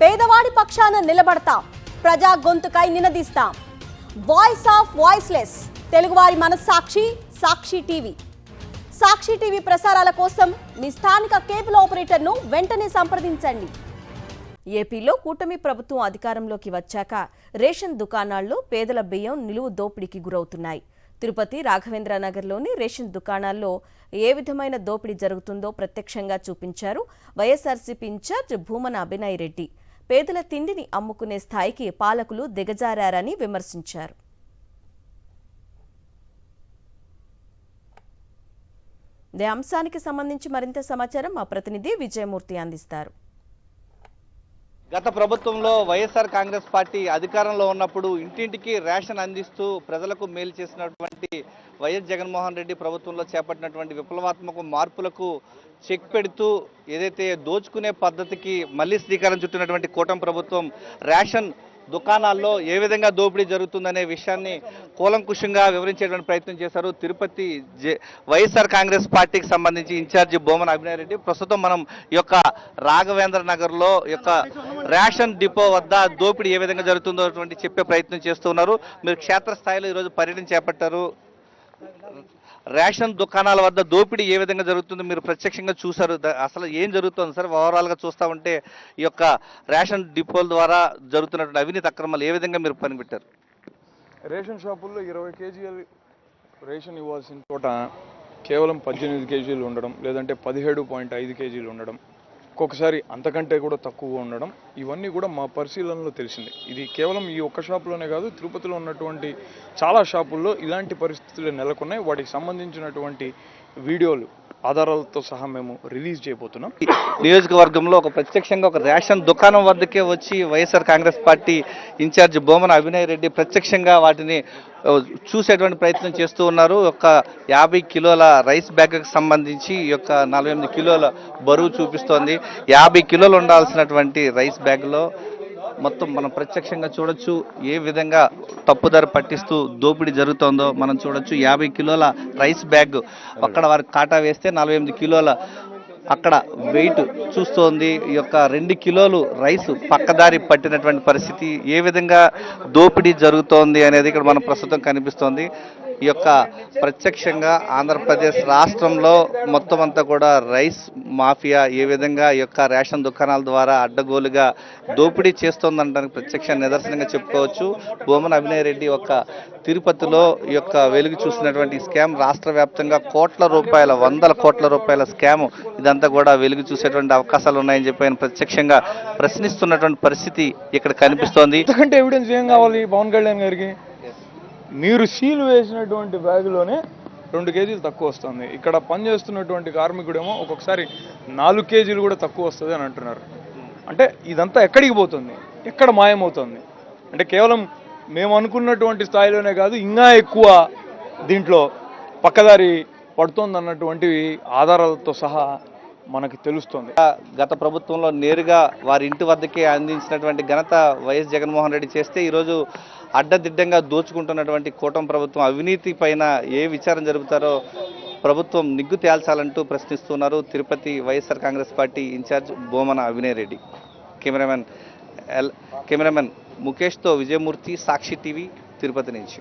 పేదవాడి పక్షాన నిలబడతాం, ప్రజా గొంతుకై నినదిస్తాం. వాయిస్ ఆఫ్ వాయిస్లెస్, తెలుగువారి మనస్సాక్షి సాక్షి టీవీ. సాక్షి టీవీ ప్రసారాల కోసం మీ స్థానిక కేబుల్ ఆపరేటర్ను వెంటనే సంప్రదించండి. ఏపీలో కూటమి ప్రభుత్వం అధికారంలోకి వచ్చాక రేషన్ దుకాణాల్లో పేదల బియ్యం నిలువు దోపిడీకి గురవుతున్నాయి. తిరుపతి రాఘవేంద్రనగర్లోని రేషన్ దుకాణాల్లో ఏ విధమైన దోపిడీ జరుగుతుందో ప్రత్యక్షంగా చూపించారు వైఎస్ఆర్సీపీ ఇన్ఛార్జ్ భూమన అభినయ్ రెడ్డి. పేదల తిండిని అమ్ముకునే స్థాయికి పాలకులు దిగజారని విమర్శించారు. ఇదే అంశానికి సంబంధించి మరింత సమాచారం మా ప్రతినిధి విజయమూర్తి అందిస్తారు. గత ప్రభుత్వంలో వైఎస్ఆర్ కాంగ్రెస్ పార్టీ అధికారంలో ఉన్నప్పుడు ఇంటింటికి రేషన్ అందిస్తూ ప్రజలకు మేలు చేసినటువంటి వైఎస్ జగన్మోహన్ రెడ్డి ప్రభుత్వంలో చేపట్టినటువంటి విప్లవాత్మక మార్పులకు చెక్ పెడుతూ ఏదైతే దోచుకునే పద్ధతికి మళ్లీ శ్రీకారం చుట్టినటువంటి కూటమి ప్రభుత్వం రేషన్ దుకాణాల్లో ఏ విధంగా దోపిడీ జరుగుతుందనే విషయాన్ని కూలంకుషంగా వివరించేటువంటి ప్రయత్నం చేశారు తిరుపతి వైఎస్ఆర్ కాంగ్రెస్ పార్టీకి సంబంధించి ఇన్ఛార్జి భూమన అభినయ్ రెడ్డి. ప్రస్తుతం మనం ఈ యొక్క రాఘవేంద్ర నగర్లో యొక్క రేషన్ డిపో వద్ద దోపిడీ ఏ విధంగా జరుగుతుందో చెప్పే ప్రయత్నం చేస్తున్నారు. మీరు క్షేత్రస్థాయిలో ఈరోజు పర్యటన చేపట్టారు. రేషన్ దుకాణాల వద్ద దోపిడీ ఏ విధంగా జరుగుతుందో మీరు ప్రత్యక్షంగా చూశారు. అసలు ఏం జరుగుతుంది సార్? ఓవరాల్గా చూస్తూ ఉంటే ఈ యొక్క రేషన్ డిపోల ద్వారా జరుగుతున్నటువంటి అవినీతి అక్రమాలు ఏ విధంగా మీరు పనిపెట్టారు? రేషన్ షాపుల్లో 20 కేజీలు రేషన్ ఇవ్వాల్సిన చోట కేవలం 18 కేజీలు ఉండడం, లేదంటే 17.5 కేజీలు ఉండడం, ఒక్కొక్కసారి అంతకంటే కూడా తక్కువ ఉండడం, ఇవన్నీ కూడా మా పరిశీలనలో తెలిసింది. ఇది కేవలం ఈ ఒక్క షాపులోనే కాదు, తిరుపతిలో ఉన్నటువంటి చాలా షాపుల్లో ఇలాంటి పరిస్థితులు నెలకొన్నాయి. వాటికి సంబంధించినటువంటి వీడియోలు ఆధారాలతో సహా మేము రిలీజ్ చేయబోతున్నాం. నియోజకవర్గంలో ప్రత్యక్షంగా ఒక రేషన్ దుకాణం వద్దకే వచ్చి వైఎస్ఆర్ కాంగ్రెస్ పార్టీ ఇన్ఛార్జ్ భూమన అభినయ్ రెడ్డి ప్రత్యక్షంగా వాటిని చూసేటువంటి ప్రయత్నం చేస్తూ ఉన్నారు. ఒక 50 కిలోల రైస్ బ్యాగ్కి సంబంధించి ఈ యొక్క 48 కిలోల బరువు చూపిస్తోంది. 50 కిలోలు ఉండాల్సినటువంటి రైస్ బ్యాగ్లో మొత్తం మనం ప్రత్యక్షంగా చూడొచ్చు ఏ విధంగా తప్పుదారి పట్టిస్తూ దోపిడీ జరుగుతుందో మనం చూడొచ్చు. 50 కిలోల రైస్ బ్యాగ్ అక్కడ వారికి కాటా వేస్తే 48 కిలోల అక్కడ వెయిట్ చూస్తోంది. ఈ యొక్క 2 కిలోలు రైస్ పక్కదారి పట్టినటువంటి పరిస్థితి, ఏ విధంగా దోపిడీ జరుగుతోంది అనేది ఇక్కడ మనం ప్రస్తుతం కనిపిస్తోంది. ఈ యొక్క ప్రత్యక్షంగా ఆంధ్రప్రదేశ్ రాష్ట్రంలో మొత్తం అంతా కూడా రైస్ మాఫియా ఏ విధంగా ఈ యొక్క రేషన్ దుకాణాల ద్వారా అడ్డగోలుగా దోపిడీ చేస్తోందనడానికి ప్రత్యక్ష నిదర్శనంగా చెప్పుకోవచ్చు. భూమన అభినయ్ రెడ్డి తిరుపతిలో ఈ యొక్క వెలుగు చూసినటువంటి స్కామ్ రాష్ట్ర వ్యాప్తంగా వందల కోట్ల రూపాయల స్కామ్, ఇదంతా కూడా వెలుగు చూసేటువంటి అవకాశాలు ఉన్నాయని చెప్పి ఆయన ప్రత్యక్షంగా ప్రశ్నిస్తున్నటువంటి పరిస్థితి ఇక్కడ కనిపిస్తోంది. ఎందుకంటే ఎవిడెన్స్ ఏం కావాలి పవన్ కళ్యాణ్ గారికి? మీరు సీలు వేసినటువంటి బ్యాగులోనే 2 కేజీలు తక్కువ వస్తుంది. ఇక్కడ పనిచేస్తున్నటువంటి కార్మికుడేమో ఒక్కొక్కసారి 4 కేజీలు కూడా తక్కువ వస్తుంది అని అంటున్నారు. అంటే ఇదంతా ఎక్కడికి పోతుంది? ఎక్కడ మాయమవుతుంది? అంటే కేవలం మేము అనుకున్నటువంటి స్థాయిలోనే కాదు, ఇంకా ఎక్కువ దీంట్లో పక్కదారి పడుతోంది అన్నటువంటివి ఆధారాలతో సహా మనకి తెలుస్తుంది. గత ప్రభుత్వంలో నేరుగా వారి ఇంటి వద్దకే అందించినటువంటి ఘనత వైఎస్ జగన్మోహన్ రెడ్డి చేస్తే, ఈరోజు అడ్డదిడ్డంగా దోచుకుంటున్నటువంటి కూటమి ప్రభుత్వం అవినీతి పైన ఏ విచారణ జరుపుతారో ప్రభుత్వం నిగ్గు తేల్చాలంటూ ప్రశ్నిస్తున్నారు Tirupati YSR Congress party incharge Bhumana Abhinay Reddy. Cameraman ముఖేష్తో విజయమూర్తి, సాక్షి టీవీ, తిరుపతి నుంచి.